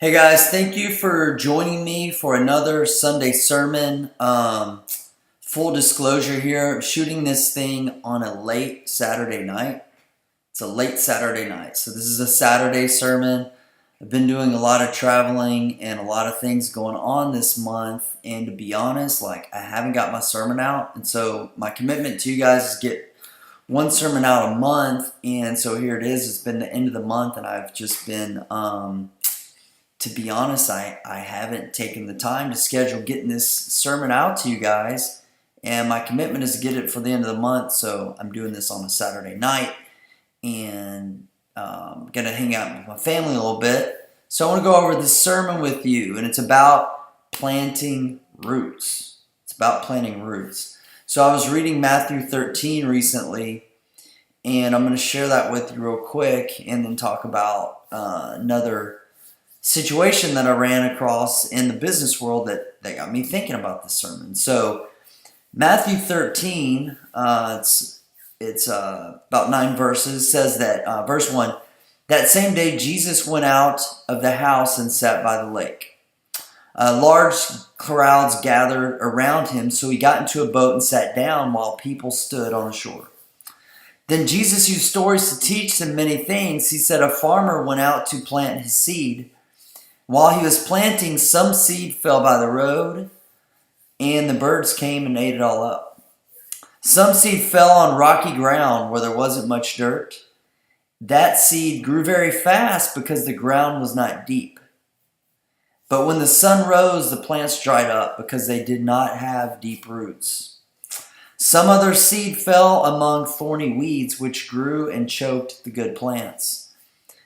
Hey guys, thank you for joining me for another Sunday sermon. Full disclosure here, I'm shooting this thing on a late Saturday night. It's a late Saturday night, so this is a Saturday sermon. I've been doing a lot of traveling and a lot of things going on this month, and to be honest, I haven't got my sermon out, and so my commitment to you guys is get one sermon out a month, and so here it is. It's been the end of the month, and I've just been to be honest, I haven't taken the time to schedule getting this sermon out to you guys. And my commitment is to get it for the end of the month. So I'm doing this on a Saturday night and going to hang out with my family a little bit. So I want to go over this sermon with you. And it's about planting roots. It's about planting roots. So I was reading Matthew 13 recently. And I'm going to share that with you real quick. And then talk about another situation that I ran across in the business world that got me thinking about this sermon. So Matthew 13, it's about 9 verses, says that, verse 1, that same day Jesus went out of the house and sat by the lake. Large crowds gathered around him, so he got into a boat and sat down while people stood on the shore. Then Jesus used stories to teach them many things. He said a farmer went out to plant his seed. While he was planting, some seed fell by the road, and the birds came and ate it all up. Some seed fell on rocky ground where there wasn't much dirt. That seed grew very fast because the ground was not deep. But when the sun rose, the plants dried up because they did not have deep roots. Some other seed fell among thorny weeds, which grew and choked the good plants.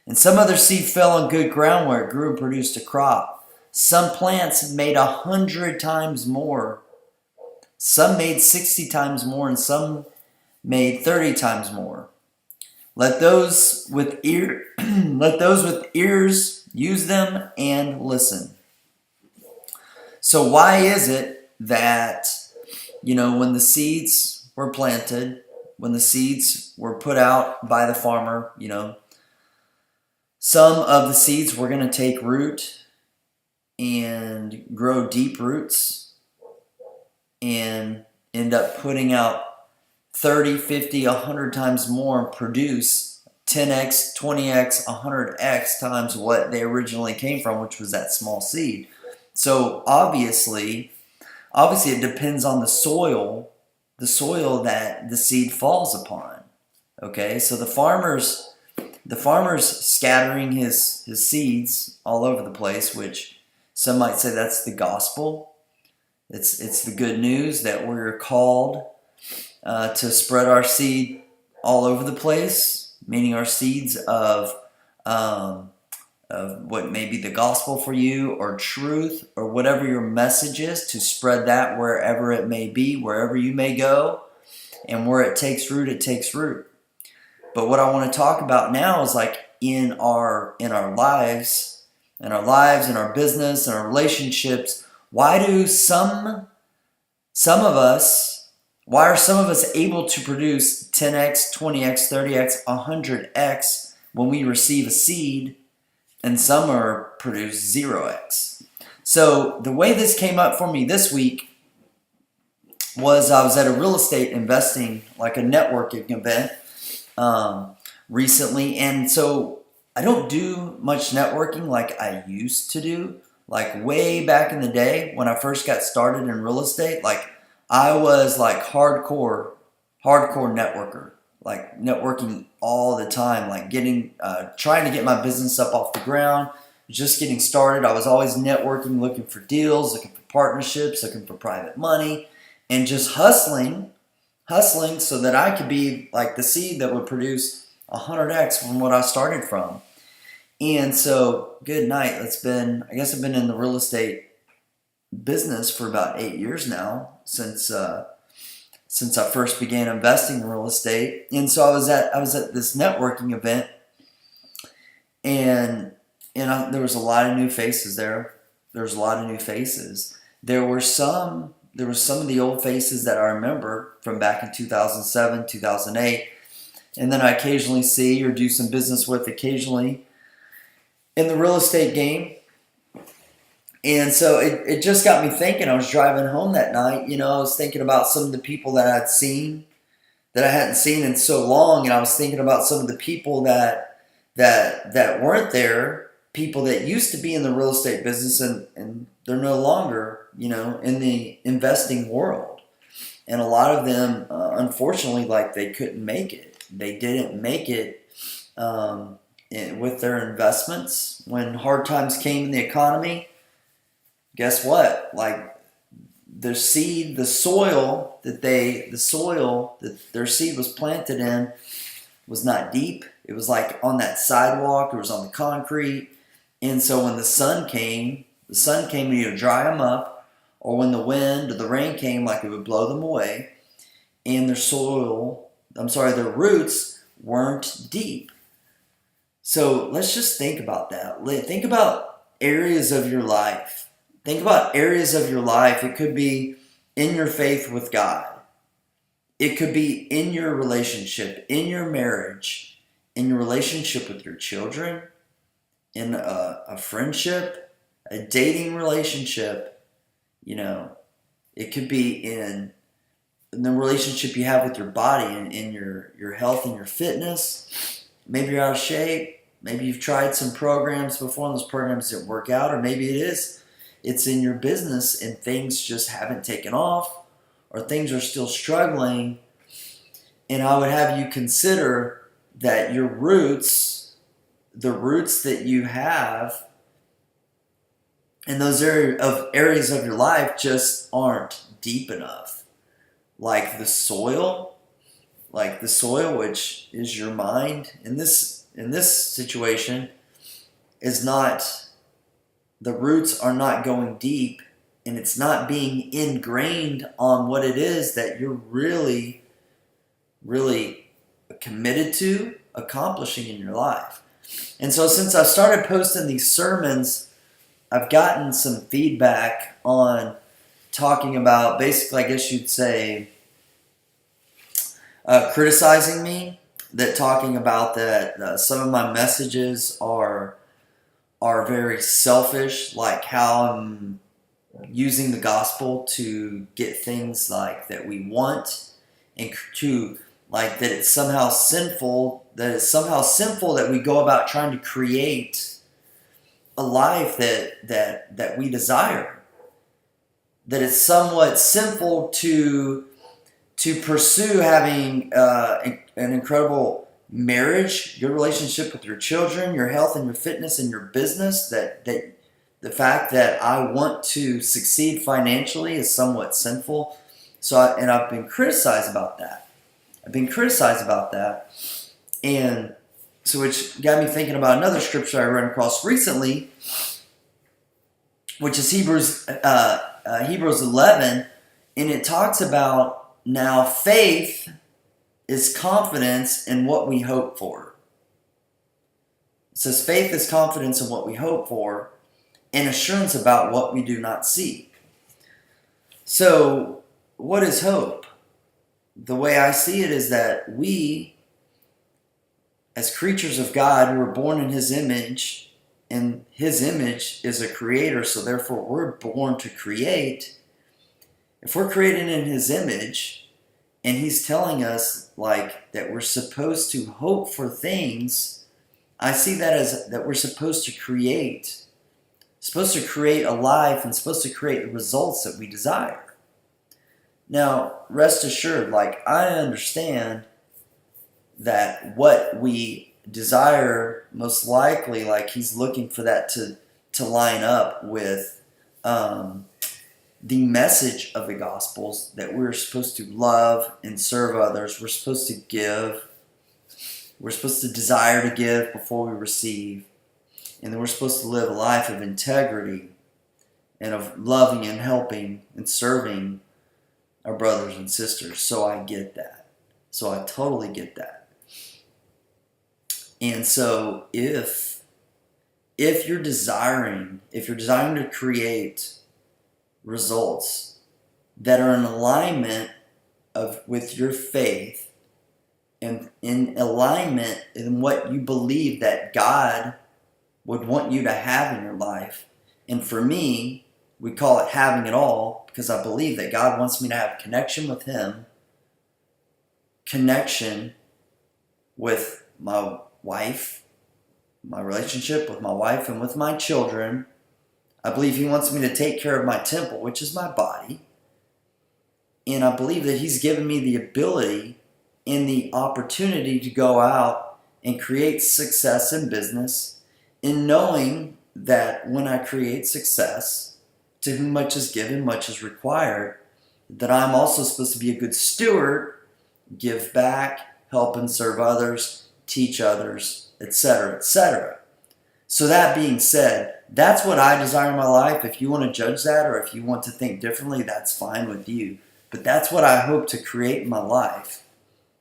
And some other seed fell on good ground where it grew and produced a crop. Some plants made 100 times more. Some made 60 times more, and some made 30 times more. Let those with ears use them and listen. So why is it that, when the seeds were planted, when the seeds were put out by the farmer, some of the seeds were going to take root and grow deep roots and end up putting out 30, 50, 100 times more and produce 10x, 20x, 100x times what they originally came from, which was that small seed. So obviously it depends on the soil that the seed falls upon. Okay, so the farmer's scattering his seeds all over the place, which some might say that's the gospel. It's the good news that we're called to spread our seed all over the place, meaning our seeds of what may be the gospel for you or truth or whatever your message is, to spread that wherever it may be, wherever you may go, and where it takes root, it takes root. But what I want to talk about now is in our lives, in our business, in our relationships. Why are some of us able to produce 10x, 20x, 30x, 100x when we receive a seed, and some are produced 0x? So the way this came up for me this week was I was at a real estate investing, a networking event recently, and so I don't do much networking like I used to do. Way back in the day when I first got started in real estate, I was hardcore networker, networking all the time, trying to get my business up off the ground, just getting started. I was always networking, looking for deals, looking for partnerships, looking for private money, and just hustling so that I could be the seed that would produce 100x from what I started from. And so, good night. I guess I've been in the real estate business for about 8 years now, since I first began investing in real estate. And so I was at this networking event, and there was a lot of new faces there. There was a lot of new faces. There were some of the old faces that I remember from back in 2007, 2008. And then I occasionally see or do some business with occasionally in the real estate game. And so it just got me thinking. I was driving home that night, I was thinking about some of the people that I'd seen that I hadn't seen in so long, and I was thinking about some of the people that weren't there, people that used to be in the real estate business, and they're no longer, in the investing world. And a lot of them, unfortunately, like, they couldn't make it. They didn't make it with their investments. When hard times came in the economy, guess what? Like, the soil that their seed was planted in was not deep. It was like on that sidewalk. It was on the concrete. And so when the sun came to either dry them up, or when the wind or the rain came, like, it would blow them away. And their roots weren't deep. So let's just think about that. Think about areas of your life. Think about areas of your life. It could be in your faith with God. It could be in your relationship, in your marriage, in your relationship with your children, in a friendship, a dating relationship. It could be in the relationship you have with your body, and in your health and your fitness. Maybe you're out of shape. Maybe you've tried some programs before and those programs didn't work out. Or maybe it's in your business and things just haven't taken off, or things are still struggling. And I would have you consider that your roots, the roots that you have in those areas of your life, just aren't deep enough. Like the soil, which is your mind. In this situation, is not, the roots are not going deep, and it's not being ingrained on what it is that you're really, really committed to accomplishing in your life. And so since I've started posting these sermons, I've gotten some feedback on talking about, basically, I guess you'd say, criticizing me, that talking about that some of my messages are very selfish, like how I'm using the gospel to get things like that we want, and to, like, that it's somehow sinful that we go about trying to create a life that we desire. That it's somewhat sinful to pursue having an incredible marriage, your relationship with your children, your health and your fitness and your business. That the fact that I want to succeed financially is somewhat sinful. So I've been criticized about that. And so, which got me thinking about another scripture I ran across recently, which is Hebrews 11, and it talks about, now faith is confidence in what we hope for. It says faith is confidence in what we hope for, and assurance about what we do not see. So, what is hope? The way I see it is that we, as creatures of God who are born in His image, and His image is a creator, so therefore we're born to create. If we're created in His image, and He's telling us, like, that we're supposed to hope for things, I see that as that we're supposed to create a life, and supposed to create the results that we desire. Now, rest assured, like, I understand that what we desire, most likely, like, He's looking for that to line up with the message of the Gospels, that we're supposed to love and serve others. We're supposed to give. We're supposed to desire to give before we receive. And then we're supposed to live a life of integrity and of loving and helping and serving our brothers and sisters. So I get that. So I totally get that. And so if you're desiring to create results that are in alignment with your faith, and in alignment in what you believe that God would want you to have in your life, And for me, we call it having it all because I believe that God wants me to have connection with Him, connection with my wife, my relationship with my wife and with my children. I believe He wants me to take care of my temple, which is my body. And I believe that He's given me the ability and the opportunity to go out and create success in business, in knowing that when I create success, to whom much is given, much is required, that I'm also supposed to be a good steward, give back, help and serve others, teach others, etc., etc. So that being said, that's what I desire in my life. If you want to judge that or if you want to think differently, that's fine with you. But that's what I hope to create in my life.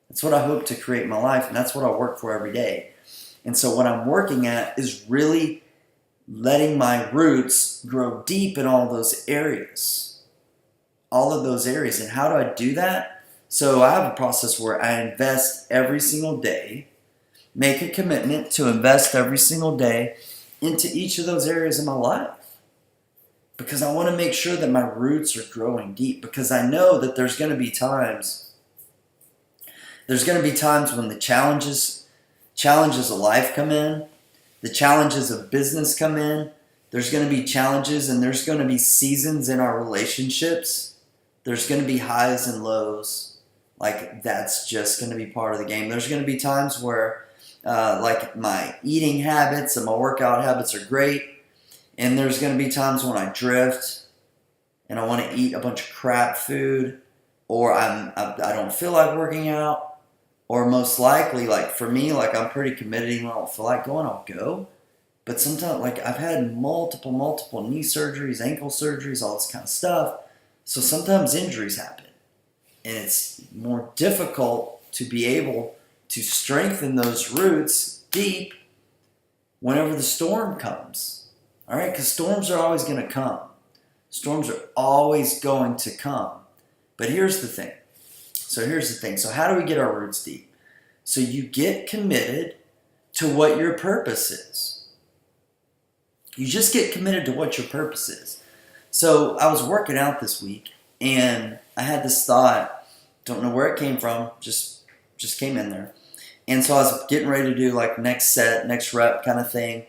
That's what I hope to create in my life, and that's what I work for every day. And so what I'm working at is really letting my roots grow deep in all those areas. All of those areas. And how do I do that? So I have a process where I invest every single day, make a commitment to invest every single day into each of those areas of my life. Because I want to make sure that my roots are growing deep. Because I know that there's going to be times when the challenges of life come in, the challenges of business come in. There's going to be challenges and there's going to be seasons in our relationships. There's going to be highs and lows. Like, that's just going to be part of the game. There's going to be times where like my eating habits and my workout habits are great. And there's going to be times when I drift and I want to eat a bunch of crap food, or I don't feel like working out, or most likely, like for me, like I'm pretty committed. When I don't feel like going, I'll go. But sometimes, like I've had multiple knee surgeries, ankle surgeries, all this kind of stuff. So sometimes injuries happen, and it's more difficult to be able to strengthen those roots deep whenever the storm comes. All right, because storms are always going to come. Storms are always going to come. But here's the thing. So how do we get our roots deep? So you get committed to what your purpose is. You just get committed to what your purpose is. So I was working out this week, and I had this thought. Don't know where it came from. Just came in there. And so I was getting ready to do like next set, next rep kind of thing.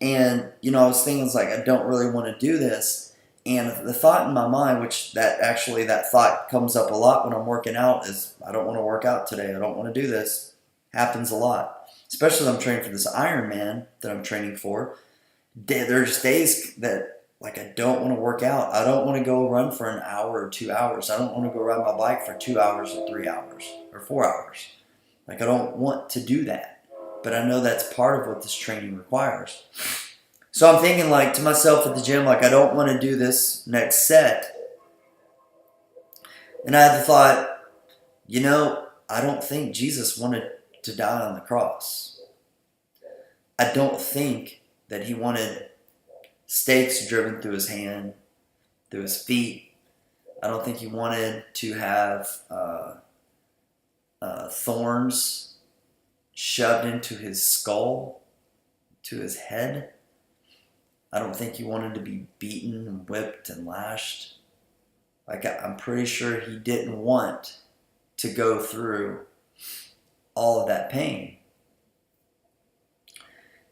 And, I was thinking, like, I don't really want to do this. And the thought in my mind, which that thought comes up a lot when I'm working out, is I don't want to work out today. I don't want to do this. Happens a lot. Especially when I'm training for this Ironman that I'm training for. There's days that, like, I don't want to work out. I don't want to go run for an hour or 2 hours. I don't want to go ride my bike for 2 hours or 3 hours or 4 hours. Like, I don't want to do that. But I know that's part of what this training requires. So I'm thinking, like, to myself at the gym, like, I don't want to do this next set. And I had the thought, I don't think Jesus wanted to die on the cross. I don't think that He wanted stakes driven through His hand, through His feet. I don't think He wanted to have thorns shoved into His skull, to His head. I don't think He wanted to be beaten and whipped and lashed. Like, I'm pretty sure He didn't want to go through all of that pain.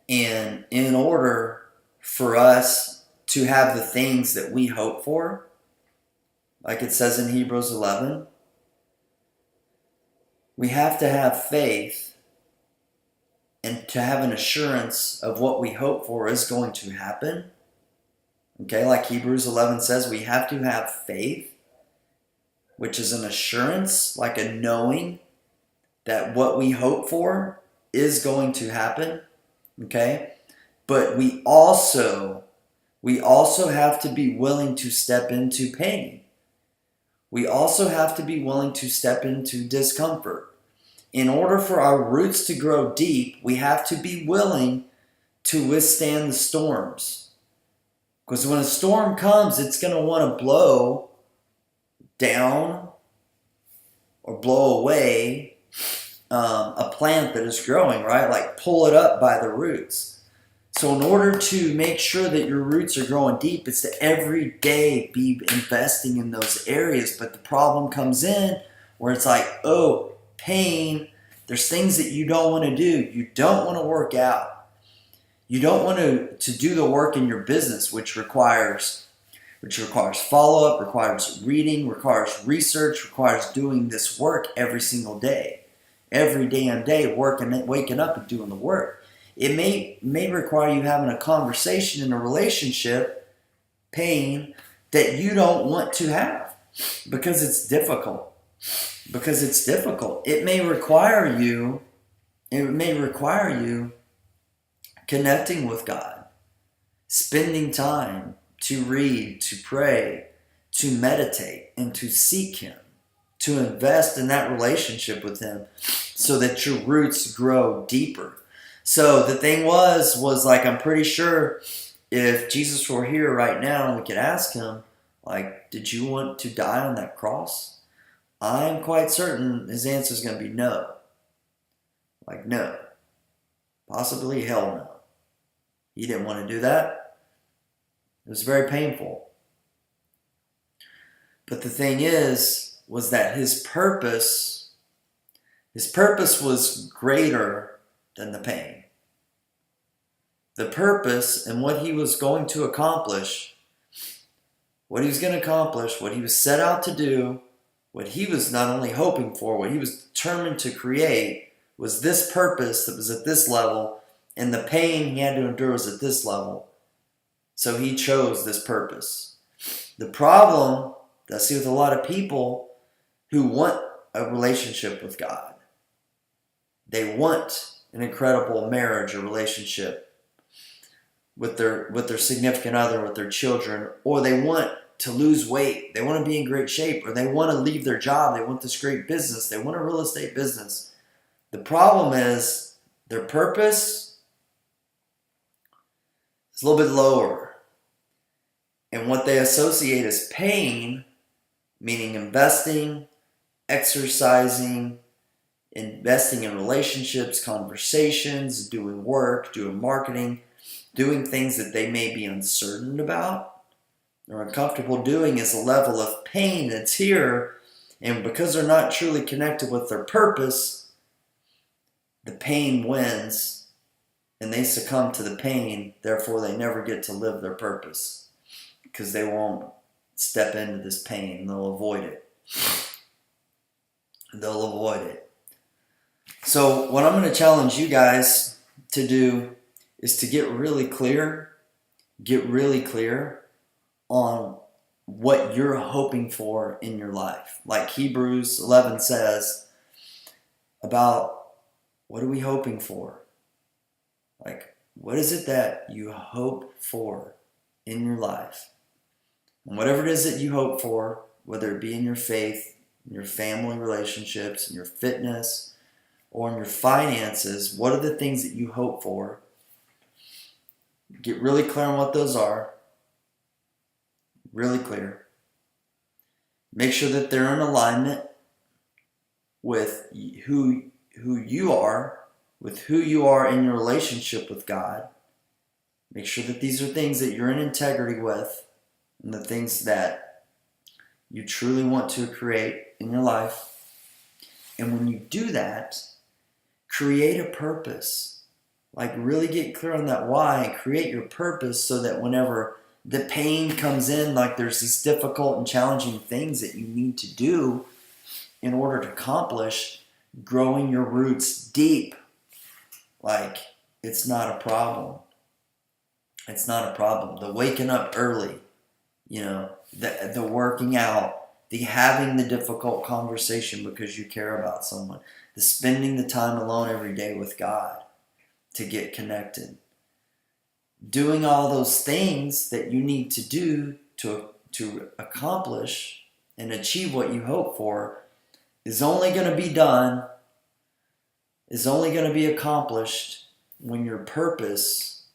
And in order for us to have the things that we hope for, like it says in Hebrews 11, we have to have faith and to have an assurance of what we hope for is going to happen. Okay, like Hebrews 11 says, we have to have faith, which is an assurance, like a knowing that what we hope for is going to happen. Okay, but we also have to be willing to step into pain. We also have to be willing to step into discomfort. In order for our roots to grow deep, we have to be willing to withstand the storms. Because when a storm comes, it's going to want to blow down or blow away a plant that is growing, right? Like pull it up by the roots. So in order to make sure that your roots are growing deep, it's to every day be investing in those areas. But the problem comes in where it's like, oh, pain. There's things that you don't want to do. You don't want to work out. You don't want to do the work in your business, which requires follow-up, requires reading, requires research, requires doing this work every single day. Every damn day, waking up and doing the work. It may require you having a conversation in a relationship, pain, that you don't want to have because it's difficult. It may require you connecting with God, spending time to read, to pray, to meditate, and to seek Him, to invest in that relationship with Him so that your roots grow deeper. So the thing was like, I'm pretty sure if Jesus were here right now, we could ask Him, like, did you want to die on that cross? I'm quite certain His answer is going to be no. Like, no. Possibly hell no. He didn't want to do that. It was very painful. But the thing was that His purpose was greater than the pain. The purpose and what He was going to accomplish, what He was set out to do, what He was not only hoping for, what He was determined to create, was this purpose that was at this level, and the pain He had to endure was at this level. So He chose this purpose. The problem that I see with a lot of people who want a relationship with God, they want an incredible marriage or relationship with their significant other, with their children, or they want to lose weight, they want to be in great shape, or they want to leave their job, they want this great business, they want a real estate business. The problem is their purpose is a little bit lower. And what they associate as pain, meaning investing, exercising, investing in relationships, conversations, doing work, doing marketing, doing things that they may be uncertain about or uncomfortable doing, is a level of pain that's here. And because they're not truly connected with their purpose, the pain wins and they succumb to the pain. Therefore, they never get to live their purpose because they won't step into this pain. They'll avoid it. So what I'm going to challenge you guys to do is to get really clear on what you're hoping for in your life. Like Hebrews 11 says about, what are we hoping for? Like, what is it that you hope for in your life? And whatever it is that you hope for, whether it be in your faith, in your family relationships, in your fitness, or in your finances, what are the things that you hope for? Get really clear on what those are. Really clear. Make sure that they're in alignment with who you are, with who you are in your relationship with God. Make sure that these are things that you're in integrity with, and the things that you truly want to create in your life. And when you do that, create a purpose. Like, really get clear on that why, and create your purpose so that whenever the pain comes in, like there's these difficult and challenging things that you need to do in order to accomplish growing your roots deep. Like, it's not a problem. It's not a problem. The waking up early, the working out, the having the difficult conversation because you care about someone, the spending the time alone every day with God to get connected. Doing all those things that you need to do to accomplish and achieve what you hope for is only going to be done, is only going to be accomplished when your purpose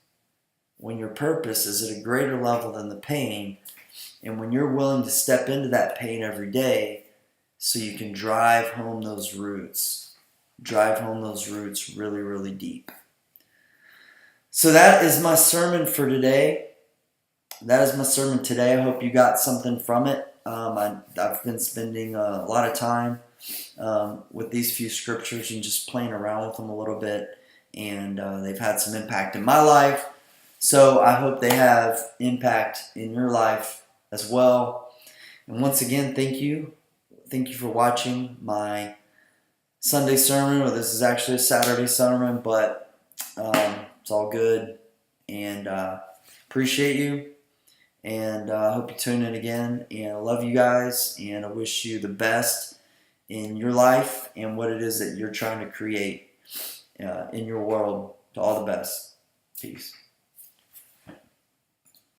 is at a greater level than the pain, and when you're willing to step into that pain every day so you can drive home those roots really, really deep. So that is my sermon for today. That is my sermon today. I hope you got something from it. I've been spending a lot of time with these few scriptures and just playing around with them a little bit. And they've had some impact in my life. So I hope they have impact in your life as well. And once again, thank you. Thank you for watching my Sunday sermon, or this is actually a Saturday sermon, but it's all good. And appreciate you. And I hope you tune in again. And I love you guys. And I wish you the best in your life and what it is that you're trying to create in your world. All the best. Peace.